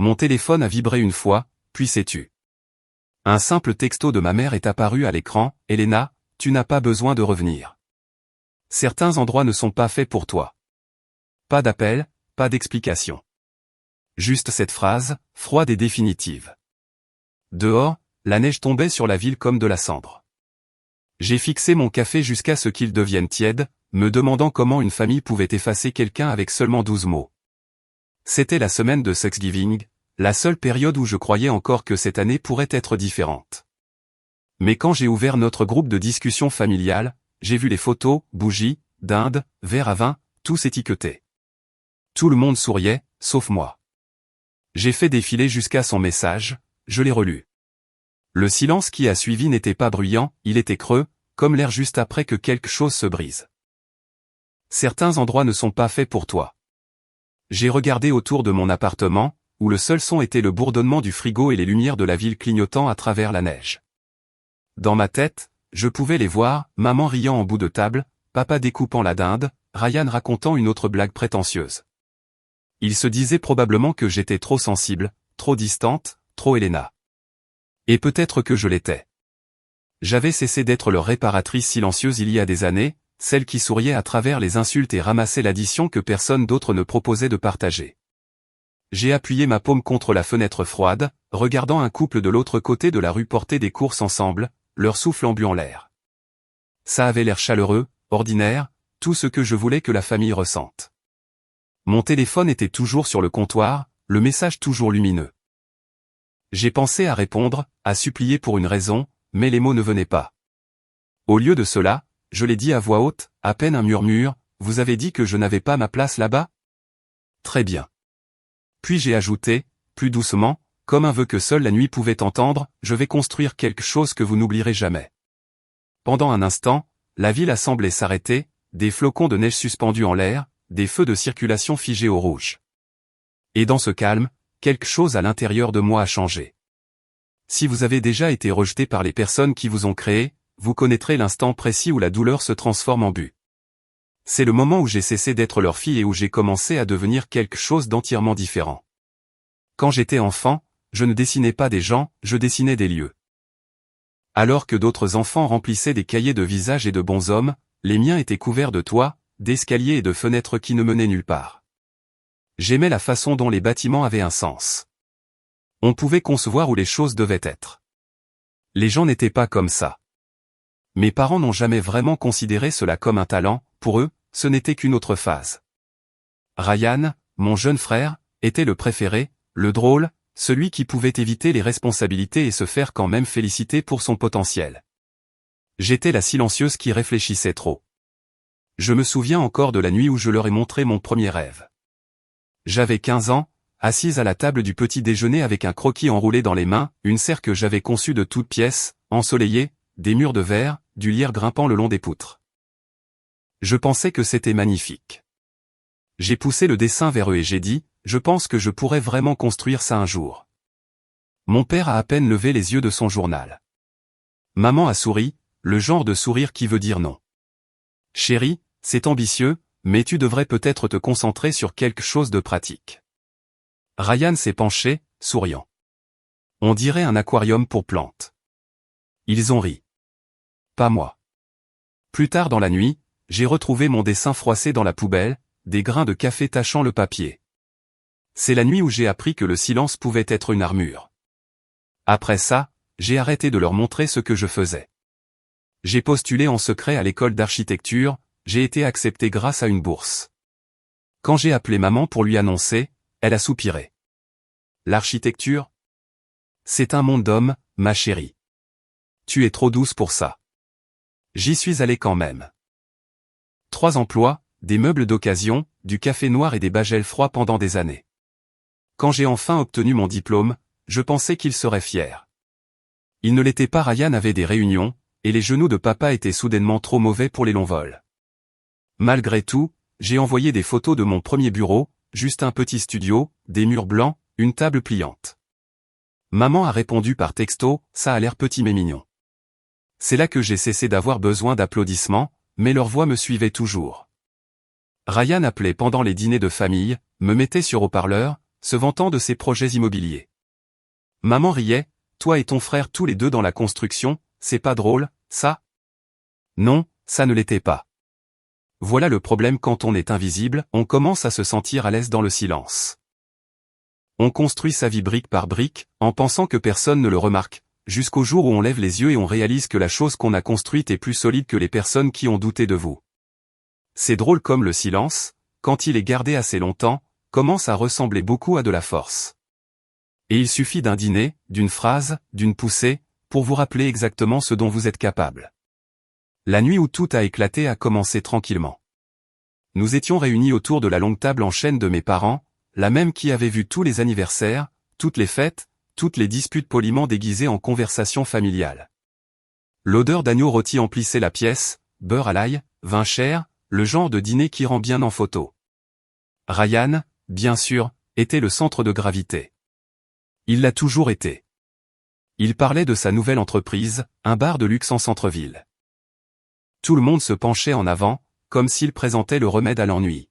Mon téléphone a vibré une fois, puis s'est tu. Un simple texto de ma mère est apparu à l'écran. Elena, tu n'as pas besoin de revenir. Certains endroits ne sont pas faits pour toi. Pas d'appel, pas d'explication. Juste cette phrase, froide et définitive. Dehors, la neige tombait sur la ville comme de la cendre. J'ai fixé mon café jusqu'à ce qu'il devienne tiède, me demandant comment une famille pouvait effacer quelqu'un avec seulement 12 mots. C'était la semaine de Thanksgiving, la seule période où je croyais encore que cette année pourrait être différente. Mais quand j'ai ouvert notre groupe de discussion familiale, j'ai vu les photos, bougies, dindes, verres à vin, tous étiquetés. Tout le monde souriait, sauf moi. J'ai fait défiler jusqu'à son message, je l'ai relu. Le silence qui a suivi n'était pas bruyant, il était creux, comme l'air juste après que quelque chose se brise. Certains endroits ne sont pas faits pour toi. J'ai regardé autour de mon appartement, où le seul son était le bourdonnement du frigo et les lumières de la ville clignotant à travers la neige. Dans ma tête, je pouvais les voir, maman riant en bout de table, papa découpant la dinde, Ryan racontant une autre blague prétentieuse. Il se disait probablement que j'étais trop sensible, trop distante, trop Elena. Et peut-être que je l'étais. J'avais cessé d'être leur réparatrice silencieuse il y a des années, celle qui souriait à travers les insultes et ramassait l'addition que personne d'autre ne proposait de partager. J'ai appuyé ma paume contre la fenêtre froide, regardant un couple de l'autre côté de la rue porter des courses ensemble, leur souffle embuant l'air. Ça avait l'air chaleureux, ordinaire, tout ce que je voulais que la famille ressente. Mon téléphone était toujours sur le comptoir, le message toujours lumineux. J'ai pensé à répondre, à supplier pour une raison, mais les mots ne venaient pas. Au lieu de cela, je l'ai dit à voix haute, à peine un murmure, vous avez dit que je n'avais pas ma place là-bas? Très bien. Puis j'ai ajouté, plus doucement, comme un vœu que seule la nuit pouvait entendre, je vais construire quelque chose que vous n'oublierez jamais. Pendant un instant, la ville a semblé s'arrêter, des flocons de neige suspendus en l'air, des feux de circulation figés au rouge. Et dans ce calme, quelque chose à l'intérieur de moi a changé. Si vous avez déjà été rejeté par les personnes qui vous ont créé, vous connaîtrez l'instant précis où la douleur se transforme en but. C'est le moment où j'ai cessé d'être leur fille et où j'ai commencé à devenir quelque chose d'entièrement différent. Quand j'étais enfant, je ne dessinais pas des gens, je dessinais des lieux. Alors que d'autres enfants remplissaient des cahiers de visages et de bonshommes, les miens étaient couverts de toits, d'escaliers et de fenêtres qui ne menaient nulle part. J'aimais la façon dont les bâtiments avaient un sens. On pouvait concevoir où les choses devaient être. Les gens n'étaient pas comme ça. Mes parents n'ont jamais vraiment considéré cela comme un talent, pour eux, ce n'était qu'une autre phase. Ryan, mon jeune frère, était le préféré, le drôle, celui qui pouvait éviter les responsabilités et se faire quand même féliciter pour son potentiel. J'étais la silencieuse qui réfléchissait trop. Je me souviens encore de la nuit où je leur ai montré mon premier rêve. J'avais 15 ans, assise à la table du petit déjeuner avec un croquis enroulé dans les mains, une serre que j'avais conçue de toutes pièces, ensoleillée, des murs de verre, du lierre grimpant le long des poutres. Je pensais que c'était magnifique. J'ai poussé le dessin vers eux et j'ai dit, je pense que je pourrais vraiment construire ça un jour. Mon père a à peine levé les yeux de son journal. Maman a souri, le genre de sourire qui veut dire non. Chérie, c'est ambitieux, mais tu devrais peut-être te concentrer sur quelque chose de pratique. Ryan s'est penché, souriant. On dirait un aquarium pour plantes. Ils ont ri. Pas moi. Plus tard dans la nuit, j'ai retrouvé mon dessin froissé dans la poubelle, des grains de café tachant le papier. C'est la nuit où j'ai appris que le silence pouvait être une armure. Après ça, j'ai arrêté de leur montrer ce que je faisais. J'ai postulé en secret à l'école d'architecture, j'ai été accepté grâce à une bourse. Quand j'ai appelé maman pour lui annoncer, elle a soupiré. L'architecture? C'est un monde d'hommes, ma chérie. Tu es trop douce pour ça. J'y suis allé quand même. 3 emplois, des meubles d'occasion, du café noir et des bagels froids pendant des années. Quand j'ai enfin obtenu mon diplôme, je pensais qu'il serait fier. Il ne l'était pas. Ryan avait des réunions, et les genoux de papa étaient soudainement trop mauvais pour les longs vols. Malgré tout, j'ai envoyé des photos de mon premier bureau, juste un petit studio, des murs blancs, une table pliante. Maman a répondu par texto, ça a l'air petit mais mignon. C'est là que j'ai cessé d'avoir besoin d'applaudissements, mais leur voix me suivait toujours. Ryan appelait pendant les dîners de famille, me mettait sur haut-parleur, se vantant de ses projets immobiliers. Maman riait, toi et ton frère tous les deux dans la construction, c'est pas drôle, ça? Non, ça ne l'était pas. Voilà le problème quand on est invisible, on commence à se sentir à l'aise dans le silence. On construit sa vie brique par brique, en pensant que personne ne le remarque, jusqu'au jour où on lève les yeux et on réalise que la chose qu'on a construite est plus solide que les personnes qui ont douté de vous. C'est drôle comme le silence, quand il est gardé assez longtemps, commence à ressembler beaucoup à de la force. Et il suffit d'un dîner, d'une phrase, d'une poussée, pour vous rappeler exactement ce dont vous êtes capable. La nuit où tout a éclaté a commencé tranquillement. Nous étions réunis autour de la longue table en chêne de mes parents, la même qui avait vu tous les anniversaires, toutes les fêtes, toutes les disputes poliment déguisées en conversation familiale. L'odeur d'agneau rôti emplissait la pièce, beurre à l'ail, vin cher, le genre de dîner qui rend bien en photo. Ryan, bien sûr, était le centre de gravité. Il l'a toujours été. Il parlait de sa nouvelle entreprise, un bar de luxe en centre-ville. Tout le monde se penchait en avant, comme s'il présentait le remède à l'ennui.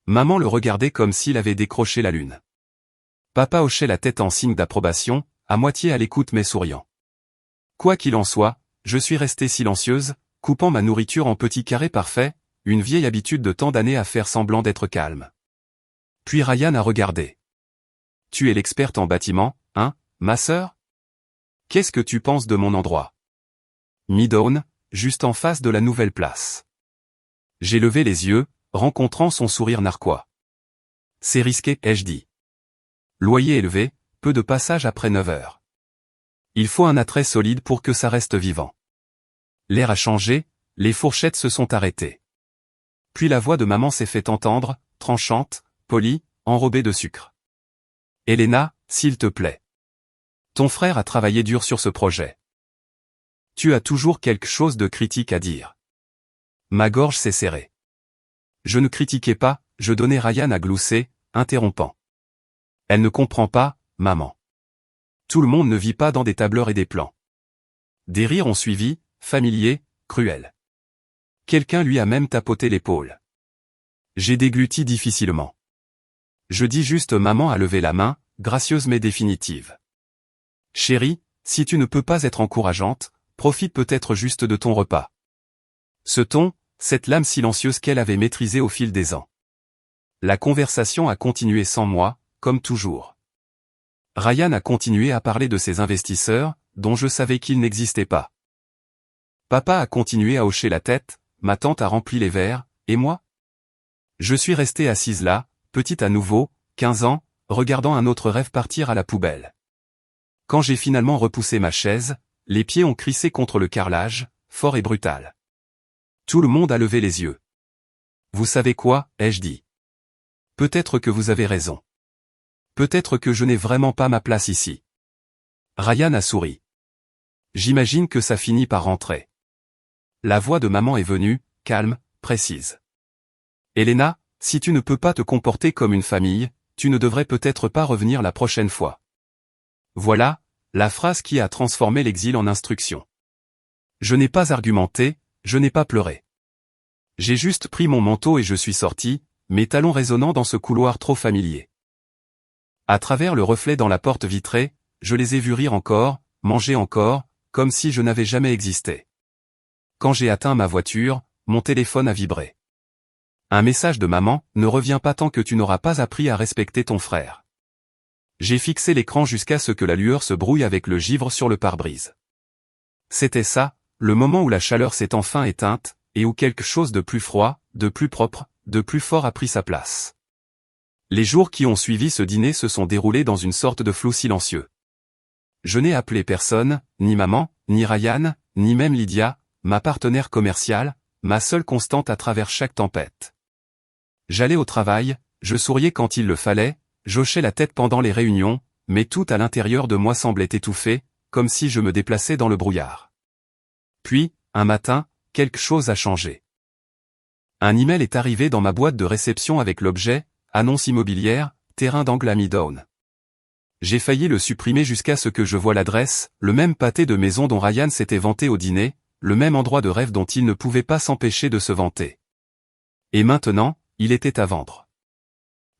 Maman le regardait comme s'il avait décroché la lune. Papa hochait la tête en signe d'approbation, à moitié à l'écoute mais souriant. Quoi qu'il en soit, je suis restée silencieuse, coupant ma nourriture en petits carrés parfaits, une vieille habitude de tant d'années à faire semblant d'être calme. Puis Ryan a regardé. Tu es l'experte en bâtiment, hein, ma sœur? Qu'est-ce que tu penses de mon endroit? Midtown, juste en face de la nouvelle place. J'ai levé les yeux, rencontrant son sourire narquois. C'est risqué, ai-je dit. Loyer élevé, peu de passage après 9 heures. Il faut un attrait solide pour que ça reste vivant. L'air a changé, les fourchettes se sont arrêtées. Puis la voix de maman s'est fait entendre, tranchante, polie, enrobée de sucre. Elena, s'il te plaît. Ton frère a travaillé dur sur ce projet. Tu as toujours quelque chose de critique à dire. Ma gorge s'est serrée. Je ne critiquais pas, je donnais Ryan à glousser, interrompant. Elle ne comprend pas, maman. Tout le monde ne vit pas dans des tableurs et des plans. Des rires ont suivi, familiers, cruels. Quelqu'un lui a même tapoté l'épaule. J'ai dégluti difficilement. Je dis juste maman a levé la main, gracieuse mais définitive. Chérie, si tu ne peux pas être encourageante, profite peut-être juste de ton repas. Ce ton, cette lame silencieuse qu'elle avait maîtrisée au fil des ans. La conversation a continué sans moi, comme toujours. Ryan a continué à parler de ses investisseurs, dont je savais qu'ils n'existaient pas. Papa a continué à hocher la tête, ma tante a rempli les verres, et moi? Je suis restée assise là, petite à nouveau, 15 ans, regardant un autre rêve partir à la poubelle. Quand j'ai finalement repoussé ma chaise, les pieds ont crissé contre le carrelage, fort et brutal. Tout le monde a levé les yeux. Vous savez quoi, ai-je dit. Peut-être que vous avez raison. Peut-être que je n'ai vraiment pas ma place ici. Ryan a souri. J'imagine que ça finit par rentrer. La voix de maman est venue, calme, précise. Elena, si tu ne peux pas te comporter comme une famille, tu ne devrais peut-être pas revenir la prochaine fois. Voilà, la phrase qui a transformé l'exil en instruction. Je n'ai pas argumenté, je n'ai pas pleuré. J'ai juste pris mon manteau et je suis sorti, mes talons résonnant dans ce couloir trop familier. À travers le reflet dans la porte vitrée, je les ai vus rire encore, manger encore, comme si je n'avais jamais existé. Quand j'ai atteint ma voiture, mon téléphone a vibré. Un message de maman, ne reviens pas tant que tu n'auras pas appris à respecter ton frère. J'ai fixé l'écran jusqu'à ce que la lueur se brouille avec le givre sur le pare-brise. C'était ça, le moment où la chaleur s'est enfin éteinte, et où quelque chose de plus froid, de plus propre, de plus fort a pris sa place. Les jours qui ont suivi ce dîner se sont déroulés dans une sorte de flou silencieux. Je n'ai appelé personne, ni maman, ni Ryan, ni même Lydia, ma partenaire commerciale, ma seule constante à travers chaque tempête. J'allais au travail, je souriais quand il le fallait, j'hochais la tête pendant les réunions, mais tout à l'intérieur de moi semblait étouffé, comme si je me déplaçais dans le brouillard. Puis, un matin, quelque chose a changé. Un email est arrivé dans ma boîte de réception avec l'objet « Annonce immobilière, terrain d'angle à Midtown ». J'ai failli le supprimer jusqu'à ce que je voie l'adresse, le même pâté de maison dont Ryan s'était vanté au dîner, le même endroit de rêve dont il ne pouvait pas s'empêcher de se vanter. Et maintenant, il était à vendre.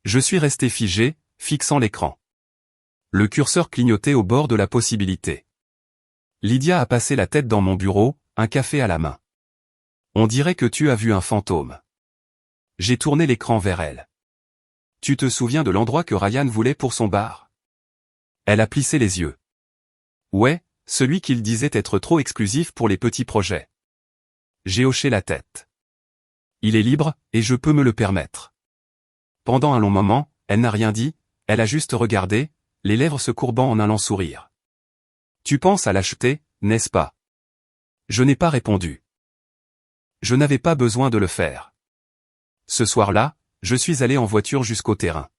Je suis resté figé, fixant l'écran. Le curseur clignotait au bord de la possibilité. Lydia a passé la tête dans mon bureau, un café à la main. On dirait que tu as vu un fantôme. J'ai tourné l'écran vers elle. Tu te souviens de l'endroit que Ryan voulait pour son bar? Elle a plissé les yeux. Ouais, celui qu'il disait être trop exclusif pour les petits projets. J'ai hoché la tête. Il est libre, et je peux me le permettre. Pendant un long moment, elle n'a rien dit, elle a juste regardé, les lèvres se courbant en un lent sourire. Tu penses à l'acheter, n'est-ce pas? Je n'ai pas répondu. Je n'avais pas besoin de le faire. Ce soir-là, je suis allé en voiture jusqu'au terrain.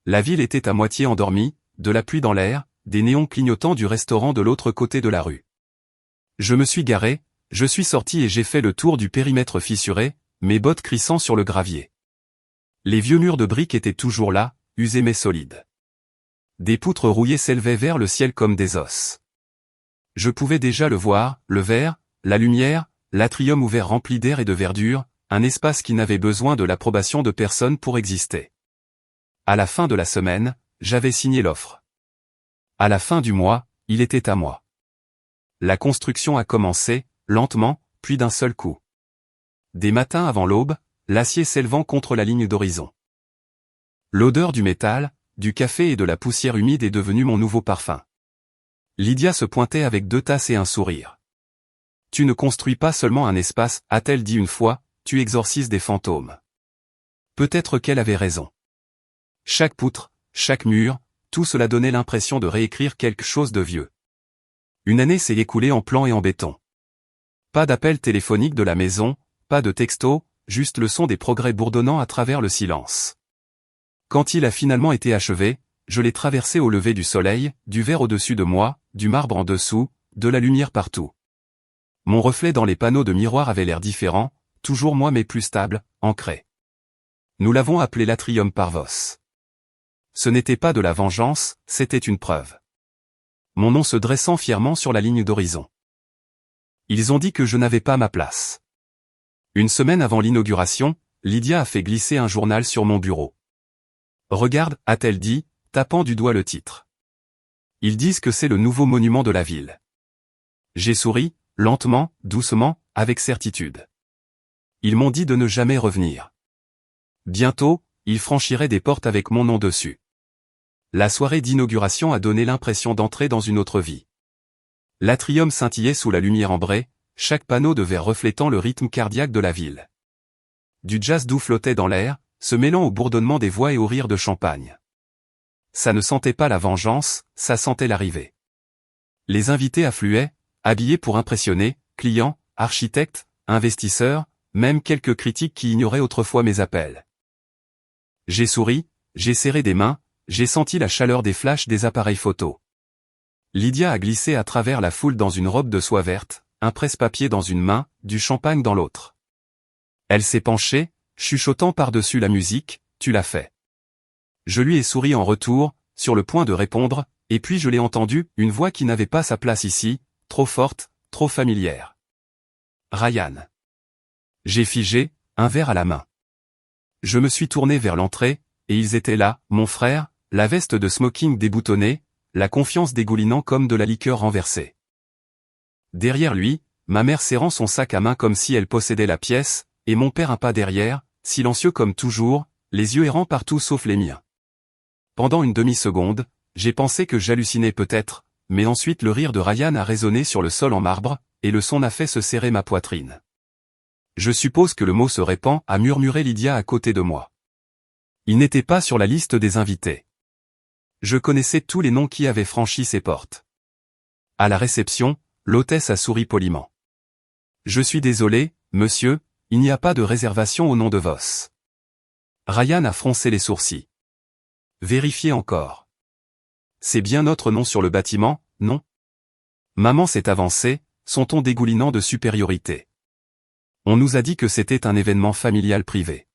La ville était à moitié endormie, de la pluie dans l'air, des néons clignotants du restaurant de l'autre côté de la rue. Je me suis garé, je suis sorti et j'ai fait le tour du périmètre fissuré, mes bottes crissant sur le gravier. Les vieux murs de briques étaient toujours là, usés mais solides. Des poutres rouillées s'élevaient vers le ciel comme des os. Je pouvais déjà le voir, le vert, la lumière, l'atrium ouvert rempli d'air et de verdure, un espace qui n'avait besoin de l'approbation de personne pour exister. À la fin de la semaine, j'avais signé l'offre. À la fin du mois, il était à moi. La construction a commencé, lentement, puis d'un seul coup. Des matins avant l'aube, l'acier s'élevant contre la ligne d'horizon. L'odeur du métal, du café et de la poussière humide est devenue mon nouveau parfum. Lydia se pointait avec 2 tasses et un sourire. Tu ne construis pas seulement un espace, a-t-elle dit une fois, tu exorcises des fantômes. Peut-être qu'elle avait raison. Chaque poutre, chaque mur, tout cela donnait l'impression de réécrire quelque chose de vieux. Une année s'est écoulée en plan et en béton. Pas d'appel téléphonique de la maison, pas de texto, juste le son des progrès bourdonnant à travers le silence. Quand il a finalement été achevé, je l'ai traversé au lever du soleil, du verre au-dessus de moi, du marbre en dessous, de la lumière partout. Mon reflet dans les panneaux de miroir avait l'air différent, toujours moi mais plus stable, ancré. Nous l'avons appelé l'Atrium Parvos. Ce n'était pas de la vengeance, c'était une preuve. Mon nom se dressant fièrement sur la ligne d'horizon. Ils ont dit que je n'avais pas ma place. Une semaine avant l'inauguration, Lydia a fait glisser un journal sur mon bureau. Regarde, a-t-elle dit, tapant du doigt le titre. Ils disent que c'est le nouveau monument de la ville. J'ai souri, lentement, doucement, avec certitude. Ils m'ont dit de ne jamais revenir. Bientôt, ils franchiraient des portes avec mon nom dessus. La soirée d'inauguration a donné l'impression d'entrer dans une autre vie. L'atrium scintillait sous la lumière ambrée, chaque panneau de verre reflétant le rythme cardiaque de la ville. Du jazz doux flottait dans l'air, se mêlant au bourdonnement des voix et au rire de champagne. Ça ne sentait pas la vengeance, ça sentait l'arrivée. Les invités affluaient, habillés pour impressionner, clients, architectes, investisseurs, même quelques critiques qui ignoraient autrefois mes appels. J'ai souri, j'ai serré des mains, j'ai senti la chaleur des flashs des appareils photo. Lydia a glissé à travers la foule dans une robe de soie verte, un presse-papier dans une main, du champagne dans l'autre. Elle s'est penchée, chuchotant par-dessus la musique, tu l'as fait. Je lui ai souri en retour, sur le point de répondre, et puis je l'ai entendu, une voix qui n'avait pas sa place ici, trop forte, trop familière. Ryan. J'ai figé, un verre à la main. Je me suis tourné vers l'entrée, et ils étaient là, mon frère, la veste de smoking déboutonnée, la confiance dégoulinant comme de la liqueur renversée. Derrière lui, ma mère serrant son sac à main comme si elle possédait la pièce, et mon père un pas derrière, silencieux comme toujours, les yeux errants partout sauf les miens. Pendant une demi-seconde, j'ai pensé que j'hallucinais peut-être, mais ensuite le rire de Ryan a résonné sur le sol en marbre, et le son a fait se serrer ma poitrine. Je suppose que le mot se répand, a murmuré Lydia à côté de moi. Il n'était pas sur la liste des invités. Je connaissais tous les noms qui avaient franchi ses portes. À la réception, l'hôtesse a souri poliment. Je suis désolé, monsieur, il n'y a pas de réservation au nom de Voss. Ryan a froncé les sourcils. Vérifiez encore. C'est bien notre nom sur le bâtiment, non? Maman s'est avancée, son ton dégoulinant de supériorité. On nous a dit que c'était un événement familial privé.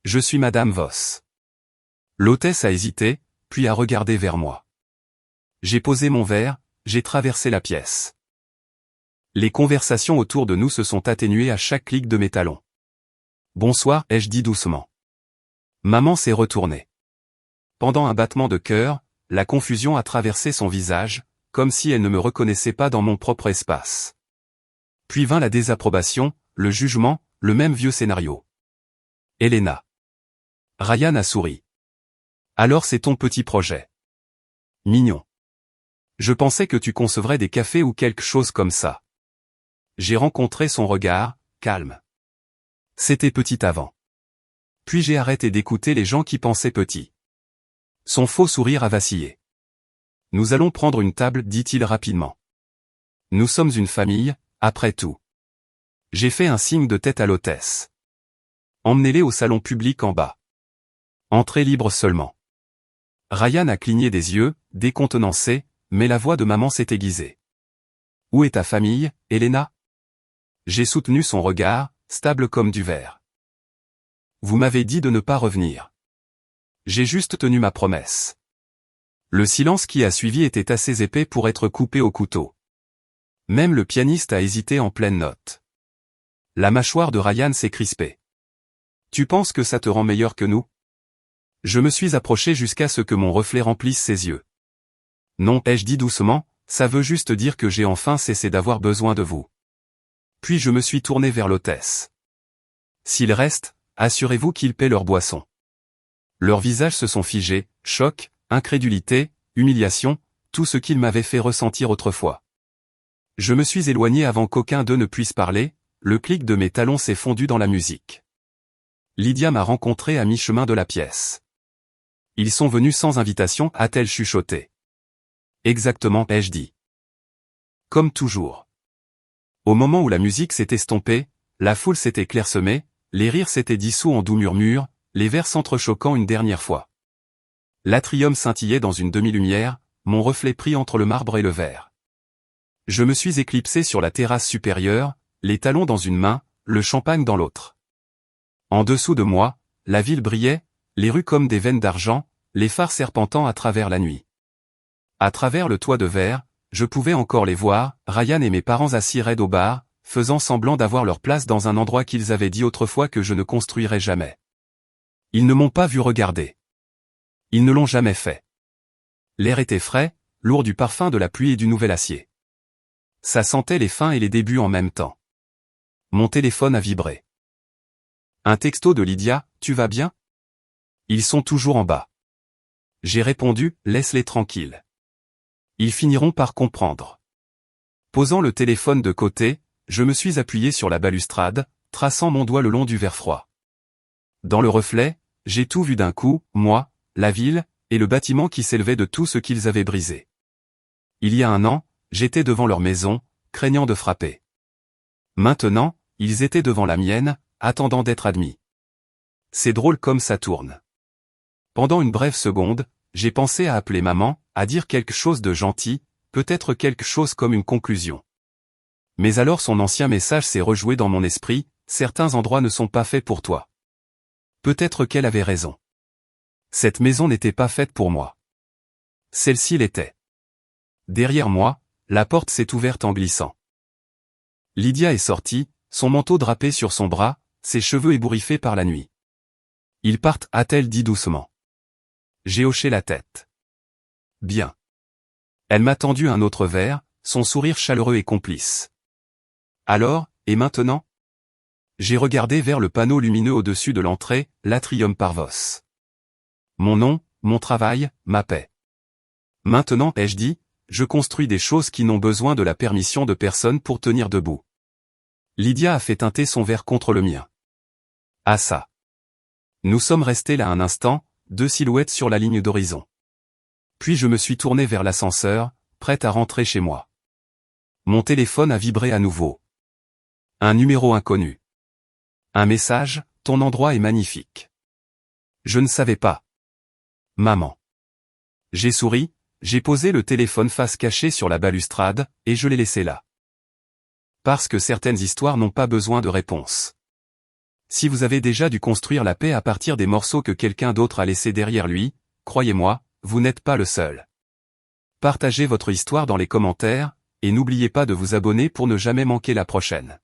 Je suis Madame Voss. L'hôtesse a hésité, puis a regardé vers moi. J'ai posé mon verre, j'ai traversé la pièce. Les conversations autour de nous se sont atténuées à chaque clic de mes talons. Bonsoir, ai-je dit doucement. Maman s'est retournée. pendant un battement de cœur, la confusion a traversé son visage, comme si elle ne me reconnaissait pas dans mon propre espace. Puis vint la désapprobation, le jugement, le même vieux scénario. Elena. Ryan a souri. Alors c'est ton petit projet. Mignon. Je pensais que tu concevrais des cafés ou quelque chose comme ça. J'ai rencontré son regard, calme. C'était petit avant. Puis j'ai arrêté d'écouter les gens qui pensaient petit. Son faux sourire a vacillé. Nous allons prendre une table, dit-il rapidement. Nous sommes une famille, après tout. J'ai fait un signe de tête à l'hôtesse. Emmenez-les au salon public en bas. Entrée libre seulement. Ryan a cligné des yeux, décontenancé, mais la voix de maman s'est aiguisée. Où est ta famille, Elena? J'ai soutenu son regard, stable comme du verre. Vous m'avez dit de ne pas revenir. J'ai juste tenu ma promesse. Le silence qui a suivi était assez épais pour être coupé au couteau. Même le pianiste a hésité en pleine note. La mâchoire de Ryan s'est crispée. Tu penses que ça te rend meilleur que nous? Je me suis approché jusqu'à ce que mon reflet remplisse ses yeux. Non, ai-je dit doucement, ça veut juste dire que j'ai enfin cessé d'avoir besoin de vous. Puis je me suis tourné vers l'hôtesse. S'ils restent, assurez-vous qu'ils paient leur boisson. Leurs visages se sont figés, choc, incrédulité, humiliation, tout ce qu'ils m'avaient fait ressentir autrefois. Je me suis éloigné avant qu'aucun d'eux ne puisse parler, le clic de mes talons s'est fondu dans la musique. Lydia m'a rencontré à mi-chemin de la pièce. Ils sont venus sans invitation, a-t-elle chuchoté. Exactement, ai-je dit. Comme toujours. Au moment où la musique s'est estompée, la foule s'était clairsemée, les rires s'étaient dissous en doux murmures, les vers s'entrechoquant une dernière fois. L'atrium scintillait dans une demi-lumière, mon reflet pris entre le marbre et le verre. Je me suis éclipsé sur la terrasse supérieure, les talons dans une main, le champagne dans l'autre. En dessous de moi, la ville brillait, les rues comme des veines d'argent, les phares serpentant à travers la nuit. À travers le toit de verre, je pouvais encore les voir, Ryan et mes parents assis raides au bar, faisant semblant d'avoir leur place dans un endroit qu'ils avaient dit autrefois que je ne construirais jamais. Ils ne m'ont pas vu regarder. Ils ne l'ont jamais fait. L'air était frais, lourd du parfum de la pluie et du nouvel acier. Ça sentait les fins et les débuts en même temps. Mon téléphone a vibré. Un texto de Lydia, tu vas bien? Ils sont toujours en bas. J'ai répondu, laisse-les tranquilles. Ils finiront par comprendre. Posant le téléphone de côté, je me suis appuyé sur la balustrade, traçant mon doigt le long du verre froid. Dans le reflet, j'ai tout vu d'un coup, moi, la ville, et le bâtiment qui s'élevait de tout ce qu'ils avaient brisé. Il y a un an, j'étais devant leur maison, craignant de frapper. Maintenant, ils étaient devant la mienne, attendant d'être admis. C'est drôle comme ça tourne. Pendant une brève seconde, j'ai pensé à appeler maman, à dire quelque chose de gentil, peut-être quelque chose comme une conclusion. Mais alors son ancien message s'est rejoué dans mon esprit, certains endroits ne sont pas faits pour toi. Peut-être qu'elle avait raison. Cette maison n'était pas faite pour moi. Celle-ci l'était. Derrière moi, la porte s'est ouverte en glissant. Lydia est sortie, son manteau drapé sur son bras, ses cheveux ébouriffés par la nuit. Ils partent, a-t-elle dit doucement. J'ai hoché la tête. Bien. Elle m'a tendu un autre verre, son sourire chaleureux et complice. Alors, et maintenant? J'ai regardé vers le panneau lumineux au-dessus de l'entrée, l'Atrium Parvos. Mon nom, mon travail, ma paix. Maintenant, ai-je dit, je construis des choses qui n'ont besoin de la permission de personne pour tenir debout. Lydia a fait teinter son verre contre le mien. Ah ça. Nous sommes restés là un instant, deux silhouettes sur la ligne d'horizon. Puis je me suis tourné vers l'ascenseur, prête à rentrer chez moi. Mon téléphone a vibré à nouveau. Un numéro inconnu. Un message, ton endroit est magnifique. Je ne savais pas. Maman. J'ai souri, j'ai posé le téléphone face cachée sur la balustrade, et je l'ai laissé là. Parce que certaines histoires n'ont pas besoin de réponse. Si vous avez déjà dû construire la paix à partir des morceaux que quelqu'un d'autre a laissés derrière lui, croyez-moi, vous n'êtes pas le seul. Partagez votre histoire dans les commentaires, et n'oubliez pas de vous abonner pour ne jamais manquer la prochaine.